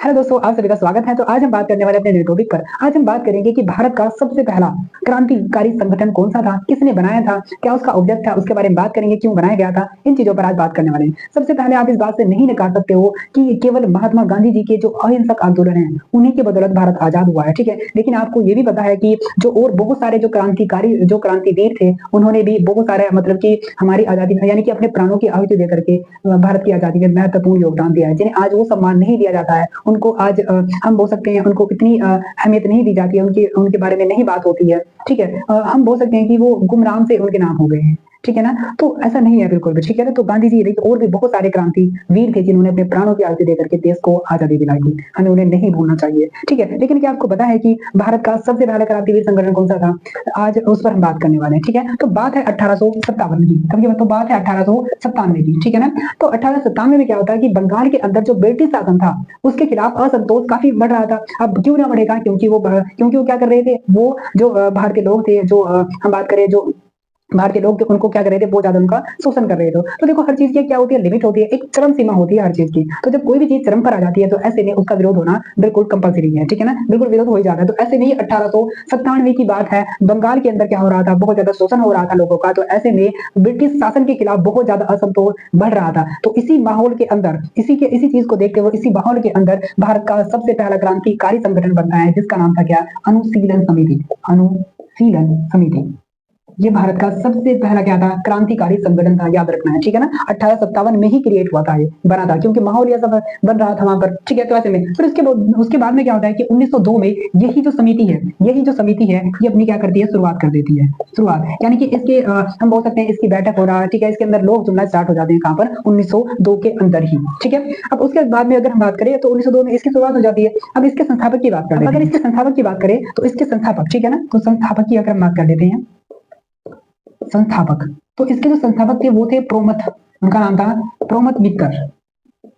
Hello दोस्तों, आप सभी का स्वागत है। तो आज हम बात करने वाले अपने नए टॉपिक पर। आज हम बात करेंगे कि भारत का सबसे पहला क्रांतिकारी संगठन कौन सा था, किसने बनाया था, क्या उसका ऑब्जेक्ट था, उसके बारे में बात करेंगे, क्यों बनाया गया था। इन चीजों पर आज बात करने वाले हैं। सबसे पहले आप इस बात से नहीं नकार सकते हो कि केवल महात्मा गांधी जी के जो अहिंसक आंदोलन है उन्हीं की बदौलत भारत आजाद हुआ है, ठीक है। लेकिन आपको ये भी पता है कि जो और बहुत सारे जो क्रांतिकारी जो क्रांतिवीर थे उन्होंने भी बहुत सारे मतलब की हमारी आजादी में यानी कि अपने प्राणों की आहुति देकर के भारत की आजादी में महत्वपूर्ण योगदान दिया है, जिन्हें आज वो सम्मान नहीं दिया जाता है। उनको आज हम बोल सकते हैं उनको इतनी अहमियत नहीं दी जाती है, उनके उनके बारे में नहीं बात होती है, ठीक है। हम बोल सकते हैं कि वो गुमनाम से उनके नाम हो गए हैं, ठीक है ना। तो ऐसा नहीं है बिल्कुल भी, ठीक है ना। तो गांधी जी देखिए और भी बहुत सारे क्रांति वीर थे जिन्होंने अपने प्राणों की आहुति देकर के देश को आजादी दिलाई थी। हमें उन्हें नहीं भूलना चाहिए, ठीक है। लेकिन क्या आपको पता है कि भारत का सबसे पहला क्रांतिवीर संगठन कौन सा था? आज उस पर हम बात करने वाले हैं, ठीक है। तो बात है 1857 की, तब मतलब बात है 1897 की, ठीक है ना। तो 1897 में क्या होता है कि बंगाल के अंदर जो ब्रिटिश शासन था उसके खिलाफ असंतोष काफी बढ़ रहा था। अब क्यों ना बढ़ेगा, क्योंकि वो क्या कर रहे थे, वो जो बाहर के लोग थे, जो हम बात करें जो बाहर के लोग उनको क्या कर रहे थे, बहुत ज्यादा उनका शोषण कर रहे थे। तो देखो हर चीज की क्या होती है, लिमिट होती है, एक चरम सीमा होती है हर चीज की। तो जब कोई भी चीज चरम पर आ जाती है तो ऐसे में उसका विरोध होना बिल्कुल कंपलसरी है, ठीक है ना। बिल्कुल विरोध हो ही जाता है। तो ऐसे में 1897 की बात है, बंगाल के अंदर क्या हो रहा था, बहुत ज्यादा शोषण हो रहा था लोगों का। तो ऐसे में ब्रिटिश शासन के खिलाफ बहुत ज्यादा असंतोष बढ़ रहा था। तो इसी माहौल के अंदर इसी चीज को देखते हुए इसी माहौल के अंदर भारत का सबसे पहला क्रांतिकारी संगठन बनता है, जिसका नाम था क्या? अनुशीलन समिति। अनुशीलन समिति ये भारत का सबसे पहला क्या था? क्रांतिकारी संगठन था, याद रखना है, ठीक है ना। 1857 में ही क्रिएट हुआ था, ये बना था, क्योंकि माहौल ये सब बन रहा था वहां पर, ठीक है। तो ऐसे में फिर उसके बाद में क्या होता है कि 1902 में यही जो समिति है ये अपनी क्या करती है, शुरुआत कर देती है। शुरुआत यानी कि इसके हम बोल सकते हैं इसकी बैठक हो रहा है, ठीक है। इसके अंदर लोग जुड़ना स्टार्ट हो जाते हैं, कहां पर? 1902 के अंदर ही, ठीक है। अब उसके बाद में अगर हम बात करें तो 1902 में इसकी शुरुआत हो जाती है। अब इसके संस्थापक की बात कर लेते हैं। अगर इसके संस्थापक की बात करें तो इसके संस्थापक, ठीक है ना, तो संस्थापक की अगर हम बात कर लेते हैं, संस्थापक, तो इसके जो संस्थापक थे वो थे प्रोमथ। उनका नाम था प्रोमथ मित्तर।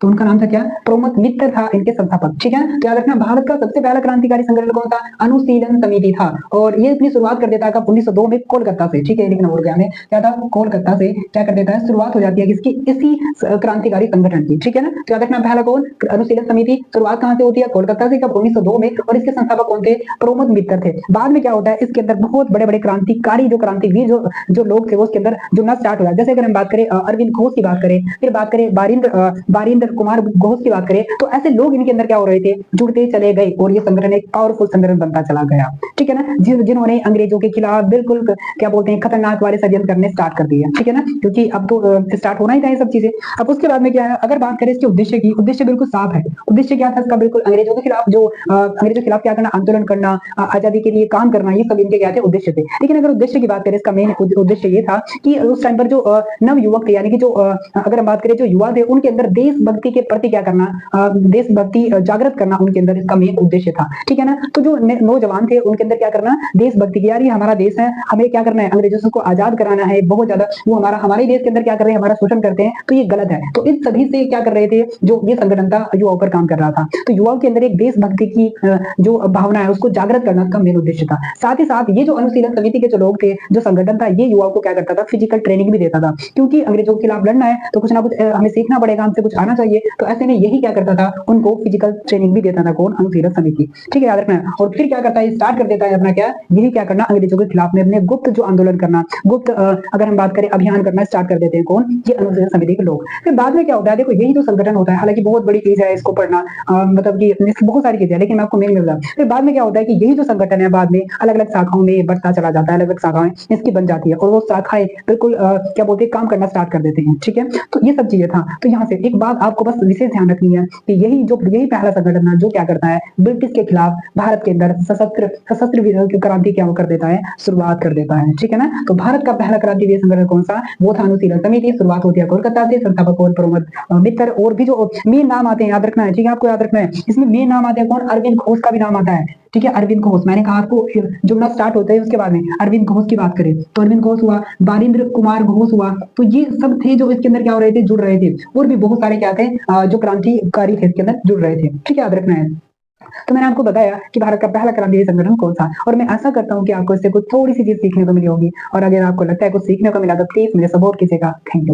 तो उनका नाम था क्या? प्रोमथ मित्तर था इनके संस्थापक, ठीक है। तो याद रखना भारत का सबसे पहला क्रांतिकारी संगठन कौन था? अनुशीलन समिति था। और ये अपनी शुरुआत कर देता है कब? 1902 में कोलकाता से, ठीक है। लेकिन और क्या में क्या था? कोलकाता से क्या कर देता है, शुरुआत हो जाती है किसकी? इसी क्रांतिकारी संगठन की, ठीक है ना। तो याद रखना पहला कौन? अनुशीलन समिति। शुरुआत कहां से होती है? कोलकाता से, कब? 1902 में। और इसके संस्थापक कौन थे? प्रोमथ मित्तर थे। बाद में क्या होता है, इसके अंदर बहुत बड़े बड़े क्रांतिकारी जो क्रांतिवीर जो लोग थे वो उसके अंदर जुड़ना स्टार्ट हो जाए। जैसे अगर हम बात करें अरविंद घोष की बात करें, फिर बात करें बारिंद्र कुमार घोष की बात करें, तो ऐसे लोग इनके अंदर क्या हो रहे थे, जुड़ते चले गए और ये संगठन एक पावरफुल संगठन बनता चला गया, ठीक है ना। जिन्होंने अंग्रेजों के खिलाफ बिल्कुल क्या बोलते हैं, खतरनाक वाले षड्यंत्र करने स्टार्ट कर दिए, ठीक है ना, क्योंकि अब तो स्टार्ट होना ही था ये सब चीजें। अब उसके बाद में क्या है, अगर बात करें इसके उद्देश्य की, उद्देश्य बिल्कुल साफ है। उद्देश्य क्या था इसका? बिल्कुल अंग्रेजों के खिलाफ अंग्रेजों के खिलाफ क्या करना, आंदोलन करना, आजादी के लिए काम करना, ये सब इनके क्या थे, उद्देश्य थे। लेकिन अगर उद्देश्य की बात करें, इसका मेन उद्देश्य ये था कि उस टाइम पर जो नव युवक थे, यानी कि जो अगर हम बात करें जो युवा थे, उनके अंदर देशभक्ति के प्रति क्या करना, देशभक्ति जागृत करना, उनके अंदर इसका मेन उद्देश्य था, ठीक है ना। तो जो नौजवान थे उनके अंदर क्या करना, देशभक्ति की, यार ये हमारा देश है, हमें क्या करना है, अंग्रेजों से आजाद कराना है। बहुत ज्यादा वो हमारे देश के अंदर क्या कर रहे हैं, हमारा शोषण करते हैं, तो ये गलत है। तो इन सभी से क्या कर रहे थे, जो ये संगठन था युवाओं पर काम कर रहा था। तो युवाओं के अंदर एक देशभक्ति की जो भावना है उसको जागृत करना इसका मेन उद्देश्य था। साथ ही साथ ये जो अनुशीलन समिति के जो लोग थे, जो संगठन था, ये युवाओं को क्या करता था, फिजिकल ट्रेनिंग भी देता था, क्योंकि अंग्रेजों के खिलाफ लड़ना है तो कुछ ना कुछ हमें सीखना पड़ेगा, हमसे कुछ आना चाहिए। तो ऐसे में यही क्या करता था, उनको फिजिकल ट्रेनिंग भी देता था, कौन? अनुशीलन समिति, ठीक है, याद रखना है। और फिर क्या करता है, स्टार्ट कर देता है अपना क्या, यही क्या करना, अंग्रेजों के खिलाफ में अपने गुप्त जो आंदोलन करना, गुप्त अगर हम बात करें अभियान करना स्टार्ट कर देते हैं, कौन? ये अनुशीलन समिति के लोग। फिर बाद में क्या होता है, देखो यही जो संगठन होता है, हालांकि बहुत बड़ी चीज है इसको पढ़ना, मतलब कि बहुत सारी चीजें, लेकिन मैं आपको मेन मिल रहा है। फिर बाद में क्या होता है कि यही जो संगठन है बाद में अलग अलग शाखाओं में बढ़ता चला जाता है, अलग अलग शाखाएं इसकी बन जाती है, और वो शाखाएं बिल्कुल क्या बोलते हैं, काम करना स्टार्ट कर देते हैं, ठीक है। तो ये सब चीजें था। तो यहाँ से एक बात आपको बस विशेष ध्यान रखनी है कि यही पहला संगठन है जो क्या करता है, ब्रिटिश के खिलाफ भारत के अंदर सशस्त्र क्रांति क्या कर देता है, शुरुआत कर देता है, ठीक है ना। तो भारत का पहला क्रांतिवीर संगठन कौन सा? वो था अनुशीलन समिति। शुरुआत होती है कोलकाता से, संस्थापक कौन? प्रोमथ मित्तर। और भी जो मेन नाम आते हैं याद रखना है, ठीक है, आपको याद रखना है। इसमें मेन नाम आते हैं कौन? अरविंद घोष का भी नाम आता है, ठीक है। अरविंद घोष, मैंने कहा आपको जुड़ना स्टार्ट होता है उसके बाद में अरविंद घोष की बात करें तो अरविंद घोष हुआ, बारिंद्र कुमार घोष हुआ। तो ये सब थे जो इसके अंदर क्या हो रहे थे, जुड़ रहे थे। और भी बहुत सारे क्या थे जो क्रांतिकारी थे इसके अंदर जुड़ रहे थे, ठीक है, याद रखना है। तो मैंने आपको बताया कि भारत का पहला क्रांतिकारी संगठन कौन सा, और मैं आशा करता हूँ कि आपको इससे कुछ थोड़ी सी चीज सीखने को मिली होगी। और अगर आपको लगता है कुछ सीखने को मिला तो प्लीज मुझे सपोर्ट कीजिएगा। Thank you.